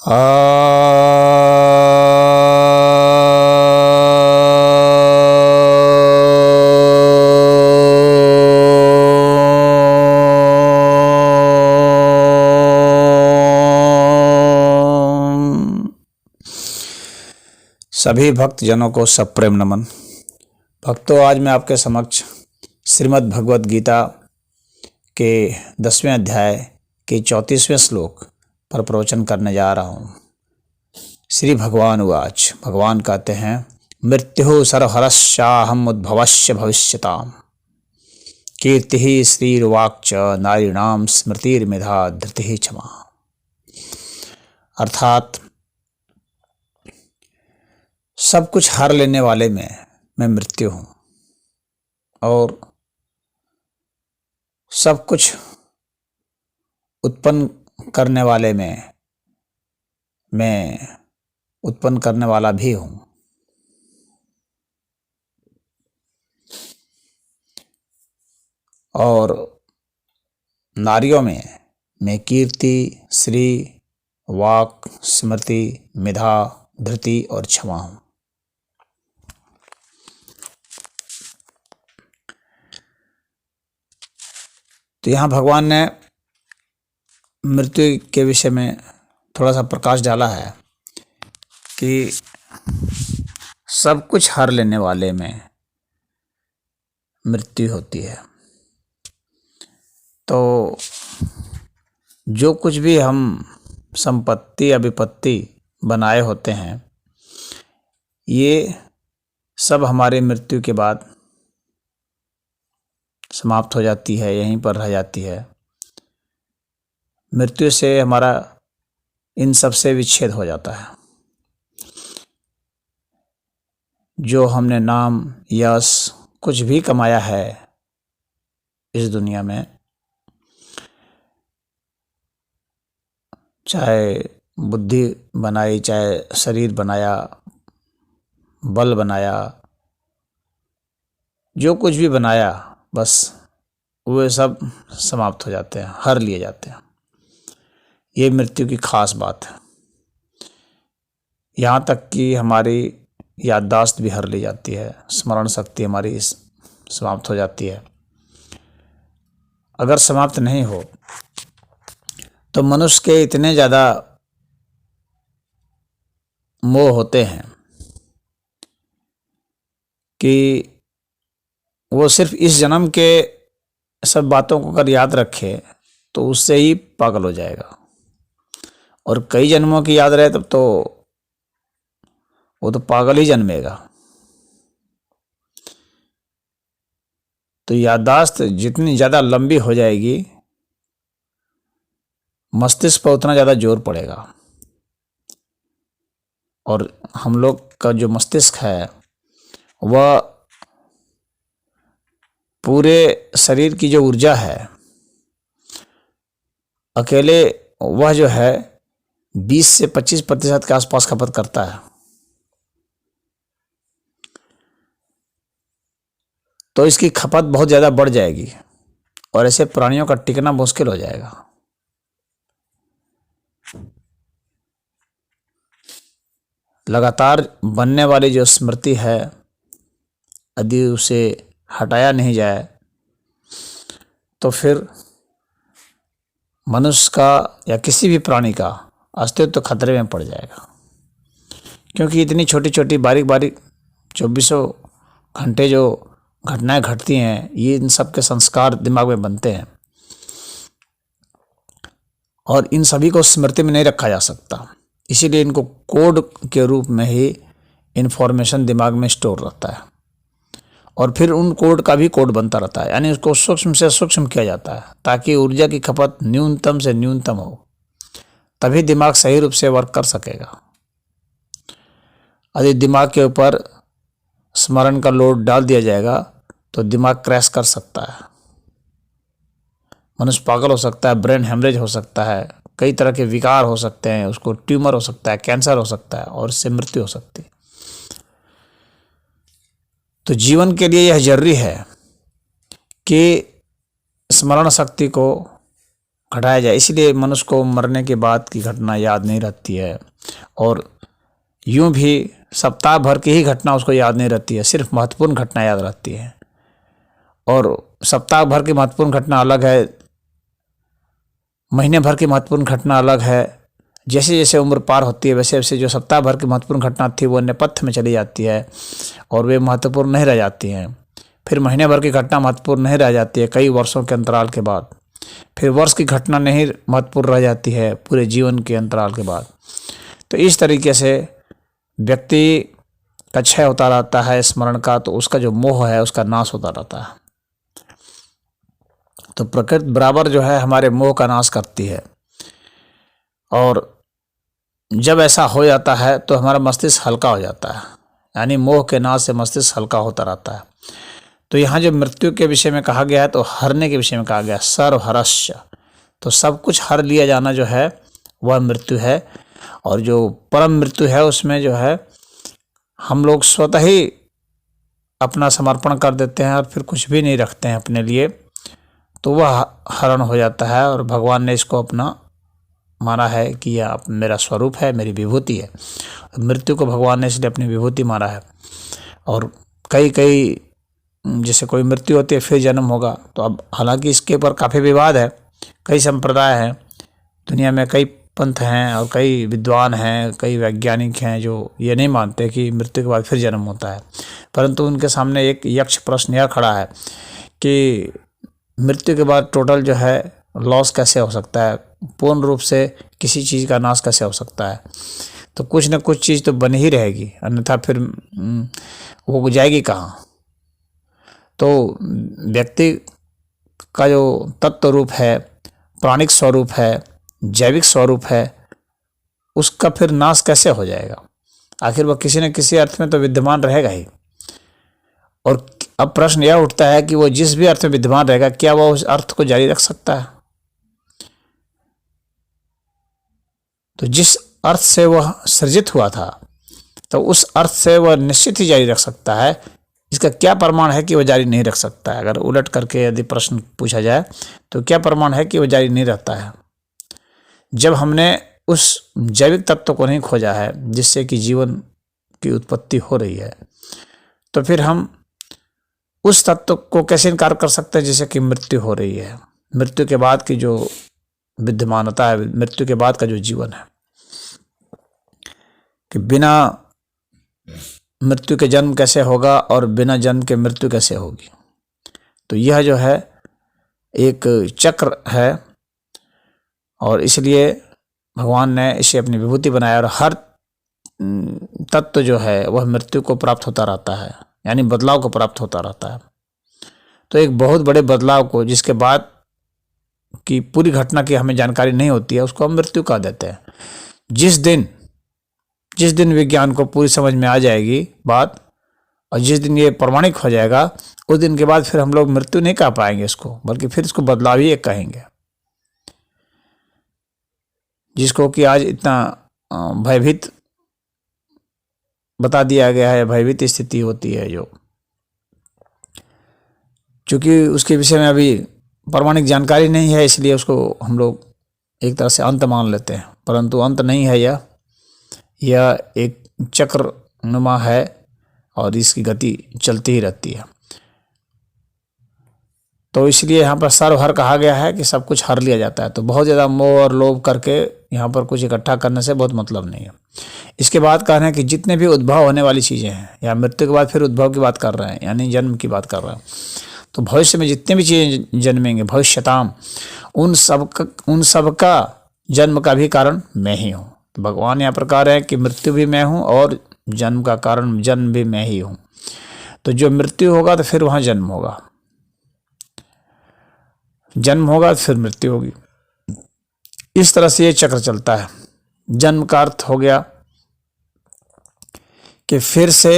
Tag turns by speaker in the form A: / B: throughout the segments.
A: सभी भक्तजनों को सप्रेम नमन। भक्तों, आज मैं आपके समक्ष श्रीमद् भगवद गीता के 10वें अध्याय के 34वें श्लोक पर प्रवचन करने जा रहा हूँ। श्री भगवान उवाच। भगवान कहते हैं, मृत्यु सर्वहरश्चाहम उद्भवश्य भविष्यताम् कीर्ति श्रीर्वाक्च नारीणाम स्मृतिर्मेधा धृतिः क्षमा। अर्थात सब कुछ हर लेने वाले में मैं मृत्यु हूँ और सब कुछ उत्पन्न करने वाले में मैं उत्पन्न करने वाला भी हूँ। और नारियों में मैं कीर्ति, श्री, वाक, स्मृति, मेधा, धृति और क्षमा हूँ। तो यहाँ भगवान ने मृत्यु के विषय में थोड़ा सा प्रकाश डाला है कि सब कुछ हर लेने वाले में मृत्यु होती है। तो जो कुछ भी हम संपत्ति या विपत्ति बनाए होते हैं, ये सब हमारे मृत्यु के बाद समाप्त हो जाती है, यहीं पर रह जाती है। मृत्यु से हमारा इन सब से विच्छेद हो जाता है। जो हमने नाम, यश, कुछ भी कमाया है इस दुनिया में, चाहे बुद्धि बनाई, चाहे शरीर बनाया, बल बनाया, जो कुछ भी बनाया, बस वे सब समाप्त हो जाते हैं, हर लिए जाते हैं। ये मृत्यु की खास बात है। यहाँ तक कि हमारी याददाश्त भी हर ली जाती है, स्मरण शक्ति हमारी समाप्त हो जाती है। अगर समाप्त नहीं हो तो मनुष्य के इतने ज़्यादा मोह होते हैं कि वो सिर्फ इस जन्म के सब बातों को अगर याद रखे तो उससे ही पागल हो जाएगा। और कई जन्मों की याद रहे तब तो वो तो पागल ही जन्मेगा। तो याददाश्त जितनी ज़्यादा लंबी हो जाएगी, मस्तिष्क पर उतना ज़्यादा जोर पड़ेगा। और हम लोग का जो मस्तिष्क है वह पूरे शरीर की जो ऊर्जा है, अकेले वह जो है 20 से 25% के आसपास खपत करता है। तो इसकी खपत बहुत ज़्यादा बढ़ जाएगी और ऐसे प्राणियों का टिकना मुश्किल हो जाएगा। लगातार बनने वाली जो स्मृति है, यदि उसे हटाया नहीं जाए तो फिर मनुष्य का या किसी भी प्राणी का अस्तित्व तो खतरे में पड़ जाएगा। क्योंकि इतनी छोटी छोटी बारीक बारीक 24 घंटे जो घटनाएं घटती हैं, ये इन सब के संस्कार दिमाग में बनते हैं और इन सभी को स्मृति में नहीं रखा जा सकता। इसीलिए इनको कोड के रूप में ही इन्फॉर्मेशन दिमाग में स्टोर रहता है और फिर उन कोड का भी कोड बनता रहता है, यानी उसको सूक्ष्म से सूक्ष्म किया जाता है ताकि ऊर्जा की खपत न्यूनतम से न्यूनतम हो, तभी दिमाग सही रूप से वर्क कर सकेगा। यदि दिमाग के ऊपर स्मरण का लोड डाल दिया जाएगा तो दिमाग क्रैश कर सकता है, मनुष्य पागल हो सकता है, ब्रेन हेमरेज हो सकता है, कई तरह के विकार हो सकते हैं, उसको ट्यूमर हो सकता है, कैंसर हो सकता है और इससे मृत्यु हो सकती है। तो जीवन के लिए यह जरूरी है कि स्मरण शक्ति को घटाया जाए, इसलिए मनुष्य को मरने के बाद की घटना याद नहीं रहती है, और यूं भी सप्ताह भर की ही घटना उसको याद नहीं रहती है, सिर्फ महत्वपूर्ण घटना याद रहती है। और सप्ताह भर की महत्वपूर्ण घटना अलग है, महीने भर की महत्वपूर्ण घटना अलग है। जैसे जैसे उम्र पार होती है वैसे वैसे जो सप्ताह भर की महत्वपूर्ण घटना थी वो नेपथ्य में चली जाती है और वे महत्वपूर्ण नहीं रह जाती हैं। फिर महीने भर की घटना महत्वपूर्ण नहीं रह जाती है कई वर्षों के अंतराल के बाद। फिर वर्ष की घटना नहीं महत्वपूर्ण रह जाती है पूरे जीवन के अंतराल के बाद। तो इस तरीके से व्यक्ति का क्षय होता रहता है स्मरण का, तो उसका जो मोह है उसका नाश होता रहता है। तो प्रकृति बराबर जो है हमारे मोह का नाश करती है, और जब ऐसा हो जाता है तो हमारा मस्तिष्क हल्का हो जाता है, यानी मोह के नाश से मस्तिष्क हल्का होता रहता है। तो यहाँ जो मृत्यु के विषय में कहा गया है तो हरने के विषय में कहा गया सर्वहरस्य, तो सब कुछ हर लिया जाना जो है वह मृत्यु है। और जो परम मृत्यु है उसमें जो है हम लोग स्वतः ही अपना समर्पण कर देते हैं और फिर कुछ भी नहीं रखते हैं अपने लिए, तो वह हरण हो जाता है। और भगवान ने इसको अपना माना है कि यह मेरा स्वरूप है, मेरी विभूति है। मृत्यु को भगवान ने इसलिए अपनी विभूति माना है। और कई जैसे कोई मृत्यु होती है फिर जन्म होगा, तो अब हालांकि इसके ऊपर काफ़ी विवाद है, कई संप्रदाय हैं दुनिया में, कई पंथ हैं और कई विद्वान हैं, कई वैज्ञानिक हैं जो ये नहीं मानते कि मृत्यु के बाद फिर जन्म होता है। परंतु उनके सामने एक यक्ष प्रश्न यह खड़ा है कि मृत्यु के बाद टोटल जो है लॉस कैसे हो सकता है, पूर्ण रूप से किसी चीज़ का नाश कैसे हो सकता है। तो कुछ न कुछ चीज़ तो बनी ही रहेगी, अन्यथा फिर वो जाएगी कहाँ। तो व्यक्ति का जो तत्व रूप है, प्राणिक स्वरूप है, जैविक स्वरूप है, उसका फिर नाश कैसे हो जाएगा। आखिर वह किसी न किसी अर्थ में तो विद्यमान रहेगा ही। और अब प्रश्न यह उठता है कि वो जिस भी अर्थ में विद्यमान रहेगा क्या वह उस अर्थ को जारी रख सकता है। तो जिस अर्थ से वह सृजित हुआ था तो उस अर्थ से वह निश्चित ही जारी रख सकता है। इसका क्या प्रमाण है कि वह जारी नहीं रख सकता है। अगर उलट करके यदि प्रश्न पूछा जाए तो क्या प्रमाण है कि वह जारी नहीं रहता है। जब हमने उस जैविक तत्व को नहीं खोजा है जिससे कि जीवन की उत्पत्ति हो रही है, तो फिर हम उस तत्व को कैसे इनकार कर सकते हैं जिससे कि मृत्यु हो रही है। मृत्यु के बाद की जो विद्यमानता है, मृत्यु के बाद का जो जीवन है, कि बिना मृत्यु के जन्म कैसे होगा और बिना जन्म के मृत्यु कैसे होगी। तो यह जो है एक चक्र है, और इसलिए भगवान ने इसे अपनी विभूति बनाया। और हर तत्व जो है वह मृत्यु को प्राप्त होता रहता है, यानी बदलाव को प्राप्त होता रहता है। तो एक बहुत बड़े बदलाव को, जिसके बाद की पूरी घटना की हमें जानकारी नहीं होती है, उसको हम मृत्यु कह देते हैं। जिस दिन विज्ञान को पूरी समझ में आ जाएगी बात, और जिस दिन ये प्रमाणिक हो जाएगा, उस दिन के बाद फिर हम लोग मृत्यु नहीं कह पाएंगे इसको, बल्कि फिर इसको बदलाव ही एक कहेंगे। जिसको कि आज इतना भयभीत बता दिया गया है, भयभीत स्थिति होती है जो, चूँकि उसके विषय में अभी प्रमाणिक जानकारी नहीं है, इसलिए उसको हम लोग एक तरह से अंत मान लेते हैं। परंतु अंत नहीं है, यह एक चक्रनुमा है और इसकी गति चलती ही रहती है। तो इसलिए यहाँ पर सर्वहर कहा गया है कि सब कुछ हर लिया जाता है। तो बहुत ज़्यादा मोह और लोभ करके यहाँ पर कुछ इकट्ठा करने से बहुत मतलब नहीं है। इसके बाद कहना है कि जितने भी उद्भव होने वाली चीज़ें हैं, या मृत्यु के बाद फिर उद्भव की बात कर रहे हैं, यानी जन्म की बात कर रहे हैं, तो भविष्य में जितने भी चीज़ें जन्मेंगे, भविष्यताम, उन सब का जन्म का भी कारण मैं ही हूँ। तो भगवान यहाँ पर कह रहे हैं कि मृत्यु भी मैं हूँ और जन्म का कारण जन्म भी मैं ही हूँ। तो जो मृत्यु होगा तो फिर वहाँ जन्म होगा, जन्म होगा तो फिर मृत्यु होगी। इस तरह से ये चक्र चलता है। जन्म का अर्थ हो गया कि फिर से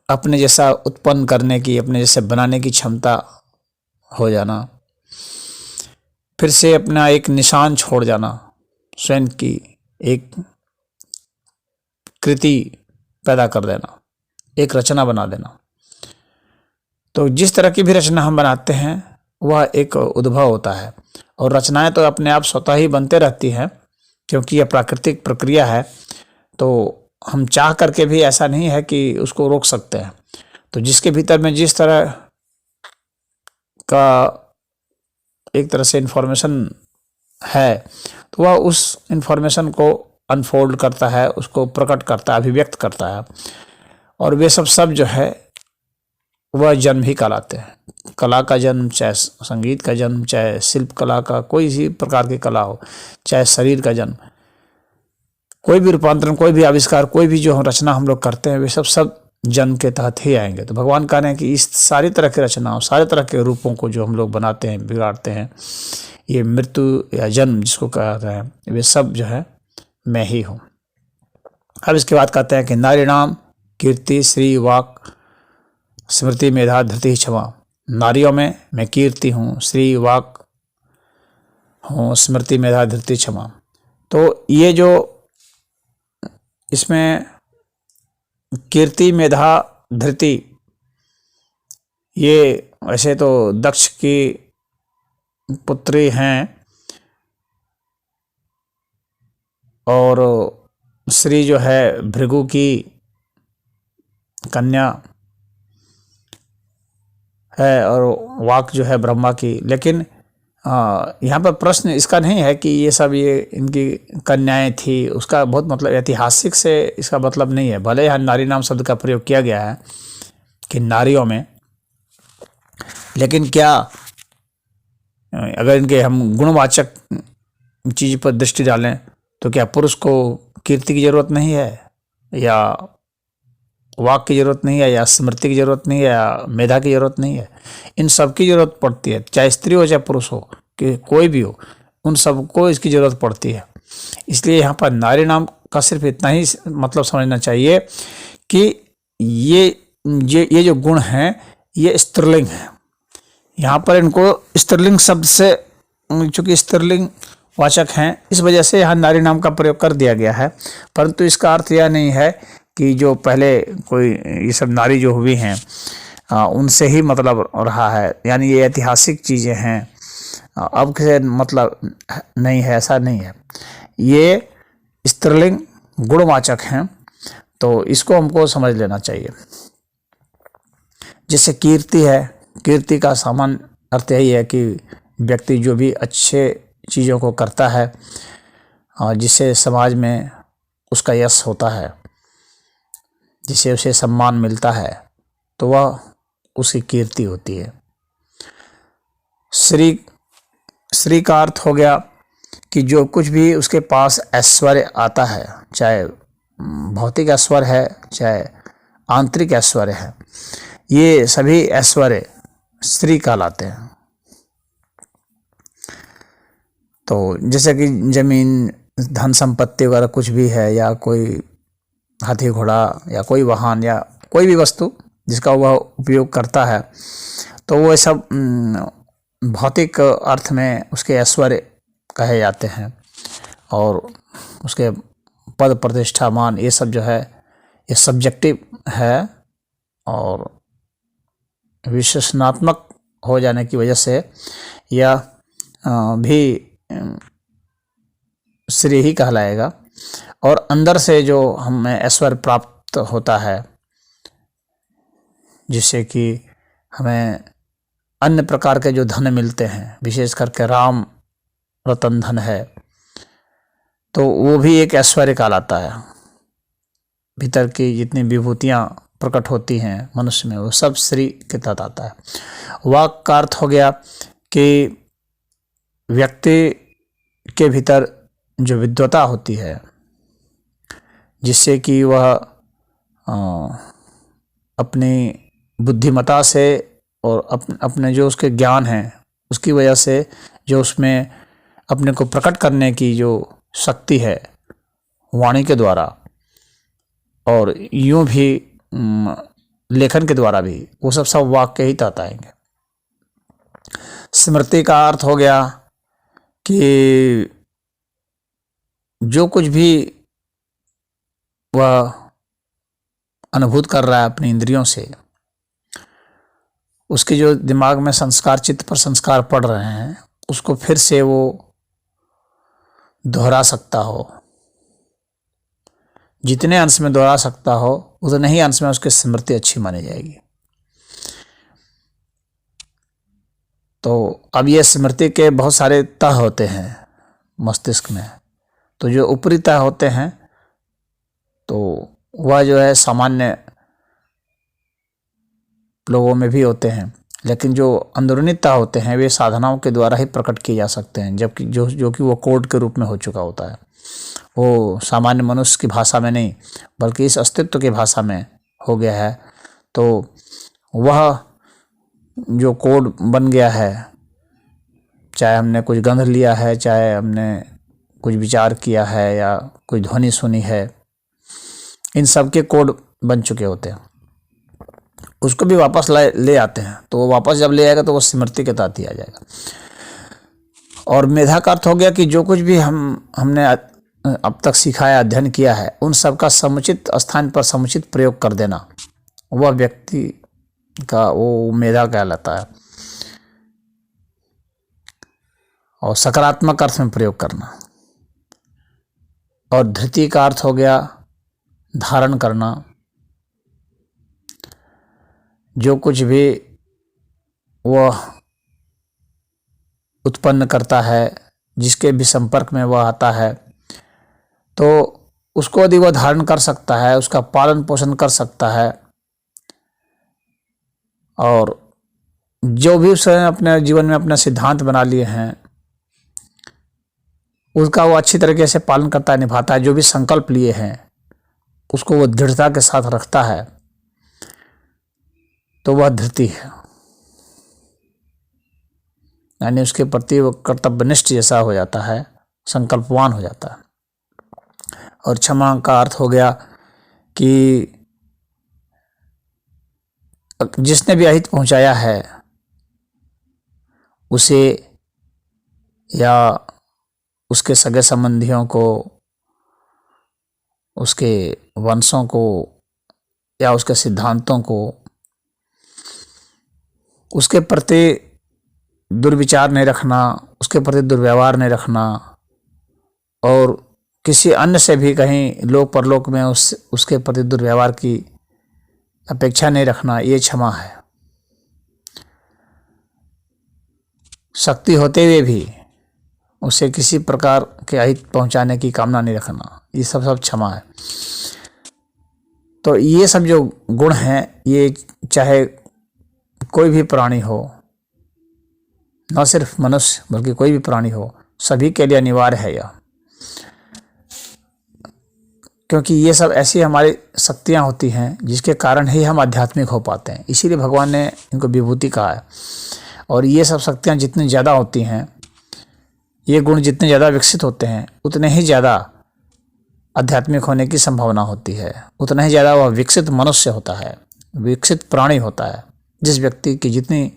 A: अपने जैसा उत्पन्न करने की, अपने जैसे बनाने की क्षमता हो जाना, फिर से अपना एक निशान छोड़ जाना, स्वयं की एक कृति पैदा कर देना, एक रचना बना देना। तो जिस तरह की भी रचना हम बनाते हैं वह एक उद्भव होता है। और रचनाएं तो अपने आप स्वतः ही बनते रहती हैं, क्योंकि यह प्राकृतिक प्रक्रिया है। तो हम चाह करके भी ऐसा नहीं है कि उसको रोक सकते हैं। तो जिसके भीतर में जिस तरह का एक तरह से इंफॉर्मेशन है, तो वह उस इंफॉर्मेशन को अनफोल्ड करता है, उसको प्रकट करता है, अभिव्यक्त करता है। और वे सब जो है वह जन्म ही कहलाते हैं। कला का जन्म, चाहे संगीत का जन्म, चाहे शिल्प कला का कोई भी प्रकार की कला हो, चाहे शरीर का जन्म, कोई भी रूपांतरण, कोई भी आविष्कार, कोई भी जो रचना हम लोग करते हैं, वे सब जन्म के तहत ही आएंगे। तो भगवान कह रहे हैं कि इस सारी तरह की रचनाओं, सारे तरह के रूपों को जो हम लोग बनाते हैं, बिगाड़ते हैं, ये मृत्यु या जन्म जिसको कहते हैं, वे सब जो है मैं ही हूँ। अब इसके बाद कहते हैं कि नारीणाम कीर्ति श्री वाक स्मृति मेधा धृति क्षमा। नारियों में मैं कीर्ति हूँ, श्री वाक हूँ, स्मृति मेधा धृति क्षमा। तो ये जो इसमें कीर्ति मेधा धृति, ये वैसे तो दक्ष की पुत्री हैं, और श्री जो है भृगु की कन्या है, और वाक जो है ब्रह्मा की। लेकिन यहाँ पर प्रश्न इसका नहीं है कि ये सब ये इनकी कन्याएं थी, उसका बहुत मतलब ऐतिहासिक से इसका मतलब नहीं है। भले यहाँ नारी नाम शब्द का प्रयोग किया गया है कि नारियों में, लेकिन क्या अगर इनके हम गुणवाचक चीज पर दृष्टि डालें तो क्या पुरुष को कीर्ति की जरूरत नहीं है, या वाक की जरूरत नहीं है, या स्मृति की जरूरत नहीं है, या मेधा की जरूरत नहीं है? इन सब की जरूरत पड़ती है, चाहे स्त्री हो चाहे पुरुष हो, कि कोई भी हो, उन सबको इसकी जरूरत पड़ती है। इसलिए यहाँ पर नारी नाम का सिर्फ इतना ही मतलब समझना चाहिए कि ये जो गुण हैं ये स्त्रीलिंग है। यहाँ पर इनको स्त्रीलिंग शब्द से, चूंकि स्त्रीलिंग वाचक हैं, इस वजह से यहाँ नारी नाम का प्रयोग कर दिया गया है। परंतु इसका अर्थ यह नहीं है कि जो पहले कोई ये सब नारी जो हुई हैं उनसे ही मतलब रहा है, यानी ये ऐतिहासिक चीज़ें हैं, अब से मतलब नहीं है, ऐसा नहीं है। ये स्त्रीलिंग गुणवाचक हैं, तो इसको हमको समझ लेना चाहिए। जैसे कीर्ति है, कीर्ति का सामान्य अर्थ यही है कि व्यक्ति जो भी अच्छे चीज़ों को करता है, जिससे समाज में उसका यश होता है, जिसे उसे सम्मान मिलता है, तो वह उसकी कीर्ति होती है। श्री का अर्थ हो गया कि जो कुछ भी उसके पास ऐश्वर्य आता है, चाहे भौतिक ऐश्वर्य है चाहे आंतरिक ऐश्वर्य है, ये सभी ऐश्वर्य श्री कहलाते हैं। तो जैसे कि जमीन, धन संपत्ति वगैरह कुछ भी है, या कोई हाथी घोड़ा, या कोई वाहन, या कोई भी वस्तु जिसका वह उपयोग करता है, तो वो सब भौतिक अर्थ में उसके ऐश्वर्य कहे जाते हैं। और उसके पद प्रतिष्ठा मान, ये सब जो है ये सब्जेक्टिव है, और विशेषणात्मक हो जाने की वजह से यह भी श्री ही कहलाएगा। और अंदर से जो हमें ऐश्वर्य प्राप्त होता है, जिससे कि हमें अन्य प्रकार के जो धन मिलते हैं, विशेष करके राम रतन धन है, तो वो भी एक ऐश्वर्य कहलाता है। भीतर की जितनी विभूतियाँ प्रकट होती हैं मनुष्य में, वो सब श्री के तहत आता है। वाक का अर्थ हो गया कि व्यक्ति के भीतर जो विद्वता होती है, जिससे कि वह अपनी बुद्धिमता से और अपने जो उसके ज्ञान हैं उसकी वजह से जो उसमें अपने को प्रकट करने की जो शक्ति है वाणी के द्वारा, और यूं भी लेखन के द्वारा भी, वो सब वाक्य ही तहत आएंगे। स्मृति का अर्थ हो गया कि जो कुछ भी वह अनुभूत कर रहा है अपनी इंद्रियों से, उसके जो दिमाग में संस्कार, चित्त पर संस्कार पड़ रहे हैं, उसको फिर से वो दोहरा सकता हो। जितने अंश में दोहरा सकता हो उतने ही अंश में उसकी स्मृति अच्छी मानी जाएगी। तो अब ये स्मृति के बहुत सारे तह होते हैं मस्तिष्क में। तो जो ऊपरी तह होते हैं तो वह जो है सामान्य लोगों में भी होते हैं, लेकिन जो अंदरूनी तह होते हैं वे साधनाओं के द्वारा ही प्रकट किए जा सकते हैं, जबकि जो कि वो कोड के रूप में हो चुका होता है। वो सामान्य मनुष्य की भाषा में नहीं बल्कि इस अस्तित्व की भाषा में हो गया है। तो वह जो कोड बन गया है, चाहे हमने कुछ गंध लिया है, चाहे हमने कुछ विचार किया है या कोई ध्वनि सुनी है, इन सब के कोड बन चुके होते हैं। उसको भी वापस ले आते हैं। तो वो वापस जब ले आएगा तो वो स्मृति के तहत ही आ जाएगा। और मेधा का अर्थ हो गया कि जो कुछ भी हमने अब तक सीखा है, अध्ययन किया है, उन सब का समुचित स्थान पर समुचित प्रयोग कर देना, वह व्यक्ति का वो मेधा कहलाता है। और सकारात्मक अर्थ में प्रयोग करना। और धृति का अर्थ हो गया धारण करना। जो कुछ भी वह उत्पन्न करता है, जिसके भी संपर्क में वह आता है, तो उसको यदि वह धारण कर सकता है, उसका पालन पोषण कर सकता है, और जो भी उसने अपने जीवन में अपने सिद्धांत बना लिए हैं उसका वो अच्छी तरीके से पालन करता है, निभाता है। जो भी संकल्प लिए हैं उसको वो दृढ़ता के साथ रखता है, तो वह धृति है। यानी उसके प्रति वो कर्तव्यनिष्ठ जैसा हो जाता है, संकल्पवान हो जाता है। और क्षमा का अर्थ हो गया कि जिसने भी अहित पहुंचाया है उसे या उसके सगे संबंधियों को, उसके वंशों को या उसके सिद्धांतों को, उसके प्रति दुर्विचार नहीं रखना, उसके प्रति दुर्व्यवहार नहीं रखना, और किसी अन्य से भी कहीं लोक परलोक में उसके प्रति दुर्व्यवहार की अपेक्षा नहीं रखना, ये क्षमा है। शक्ति होते हुए भी उसे किसी प्रकार के अहित पहुंचाने की कामना नहीं रखना, ये सब क्षमा है। तो ये सब जो गुण हैं, ये चाहे कोई भी प्राणी हो, न सिर्फ मनुष्य बल्कि कोई भी प्राणी हो, सभी के लिए अनिवार्य है यह। क्योंकि ये सब ऐसी हमारी शक्तियाँ होती हैं जिसके कारण ही हम आध्यात्मिक हो पाते हैं। इसीलिए भगवान ने इनको विभूति कहा है। और ये सब शक्तियाँ जितनी ज़्यादा होती हैं, ये गुण जितने ज़्यादा विकसित होते हैं, उतने ही ज़्यादा आध्यात्मिक होने की संभावना होती है, उतना ही ज़्यादा वह विकसित मनुष्य होता है, विकसित प्राणी होता है। जिस व्यक्ति की जितनी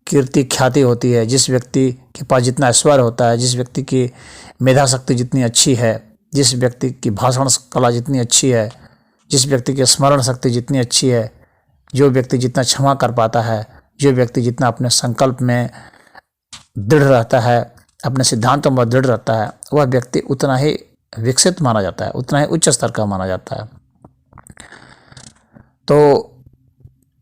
A: कीर्ति ख्याति होती है, जिस व्यक्ति के पास जितना ऐश्वर्य होता है, जिस व्यक्ति की मेधा शक्ति जितनी अच्छी है, जिस व्यक्ति की भाषण कला जितनी अच्छी है, जिस व्यक्ति की स्मरण शक्ति जितनी अच्छी है, जो व्यक्ति जितना क्षमा कर पाता है, जो व्यक्ति जितना अपने संकल्प में दृढ़ रहता है, अपने सिद्धांतों में दृढ़ रहता है, वह व्यक्ति उतना ही विकसित माना जाता है, उतना ही उच्च स्तर का माना जाता है। तो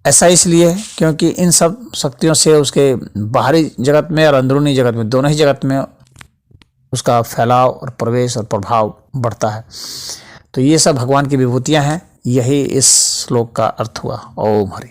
A: ऐसा इसलिए क्योंकि इन सब शक्तियों से उसके बाहरी जगत में और अंदरूनी जगत में, दोनों ही जगत में उसका फैलाव और प्रवेश और प्रभाव बढ़ता है। तो ये सब भगवान की विभूतियाँ हैं। यही इस श्लोक का अर्थ हुआ। ओम हरि।